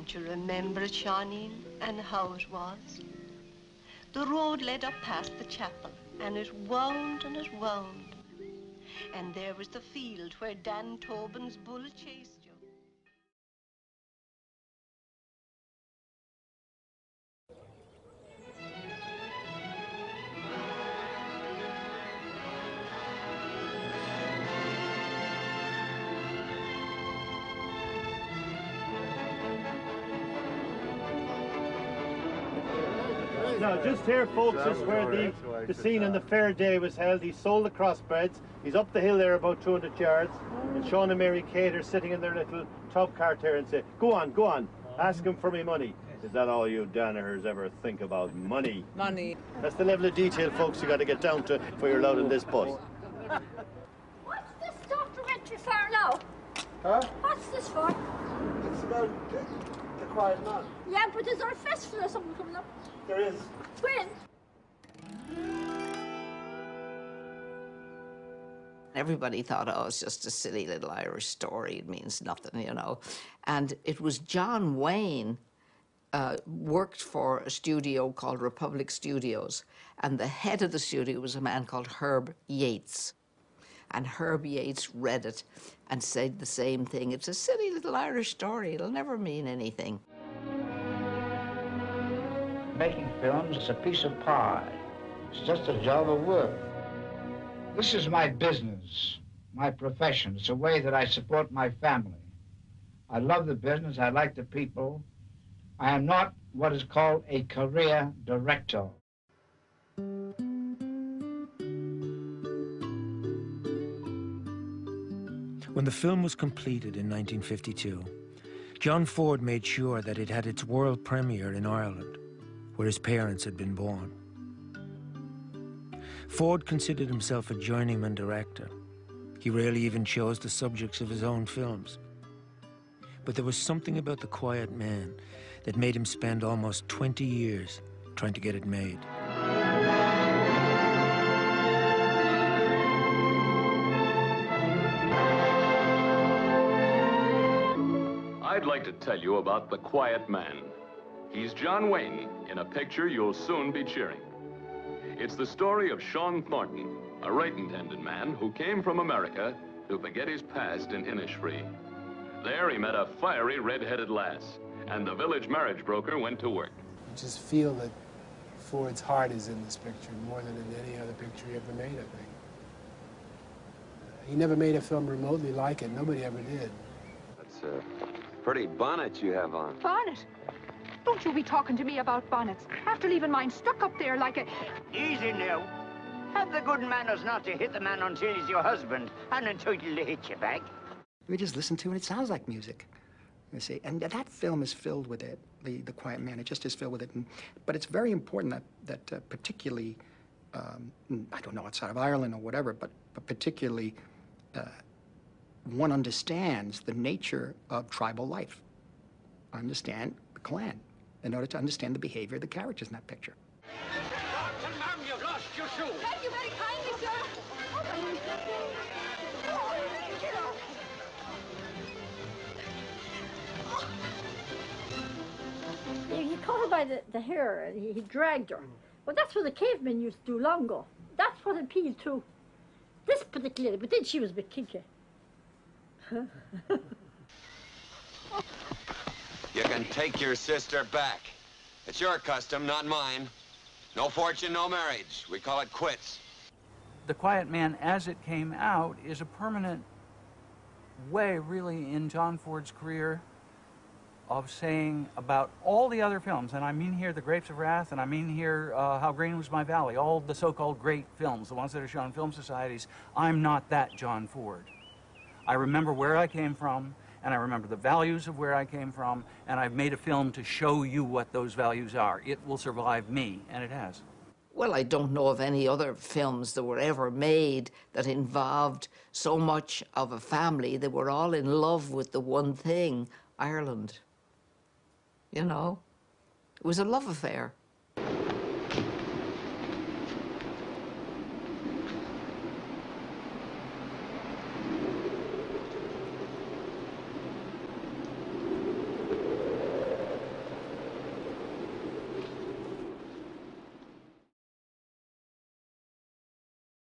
Don't you remember it, Shawneen, and how it was? The road led up past the chapel, and it wound and it wound. And there was the field where Dan Tobin's bull chased you. Now, just here, folks, is where the scene in the fair day was held. He sold the crossbreds. He's up the hill there about 200 yards. And Sean and Mary Kate are sitting in their little tub cart here and say, go on, ask him for me money. Is that all you Danahers ever think about? Money. Money. That's the level of detail, folks, you got to get down to before you're allowed in this bus. What's this documentary for now? Huh? What's this for? It's about the Quiet Man. Yeah, but is there a festival or something coming up? There is. When? Everybody thought, oh, it's just a silly little Irish story. It means nothing, you know. And it was John Wayne worked for a studio called Republic Studios, and the head of the studio was a man called Herb Yates. And Herb Yates read it and said the same thing. It's a silly little Irish story. It'll never mean anything. Making films is a piece of pie. It's just a job of work. This is my business, my profession. It's a way that I support my family. I love the business. I like the people. I am not what is called a career director. When the film was completed in 1952, John Ford made sure that it had its world premiere in Ireland, where his parents had been born. Ford considered himself a journeyman director. He rarely even chose the subjects of his own films. But there was something about The Quiet Man that made him spend almost 20 years trying to get it made. I'd like to tell you about The Quiet Man. He's John Wayne in a picture you'll soon be cheering. It's the story of Sean Thornton, a right-intended man who came from America to forget his past in Innisfree. There he met a fiery red-headed lass, and the village marriage broker went to work. You just feel that Ford's heart is in this picture more than in any other picture he ever made, I think. He never made a film remotely like it. Nobody ever did. That's a pretty bonnet you have on. Bonnet? Don't you be talking to me about bonnets. After leaving mine stuck up there like a... Easy now. Have the good manners not to hit the man until he's your husband and entitled to hit you back. We just listen to it, and it sounds like music. You see, and that film is filled with it. The Quiet Man, it just is filled with it. But it's very important that particularly, I don't know, outside of Ireland or whatever, but particularly one understands the nature of tribal life. Understand the clan in order to understand the behavior of the characters in that picture. Ma'am, you've lost your shoe. Thank you very kindly, sir. He caught her by the hair and he dragged her. Well, that's what the cavemen used to do long ago. That's what appealed to this particular lady, but then she was a bit kinky. You can take your sister back. It's your custom, not mine. No fortune, no marriage. We call it quits. The Quiet Man, as it came out, is a permanent way, really, in John Ford's career of saying about all the other films, and I mean here The Grapes of Wrath, and I mean here How Green Was My Valley, all the so-called great films, the ones that are shown in film societies, I'm not that John Ford. I remember where I came from, and I remember the values of where I came from, and I've made a film to show you what those values are. It will survive me, and it has. Well, I don't know of any other films that were ever made that involved so much of a family that were all in love with the one thing, Ireland. You know, it was a love affair.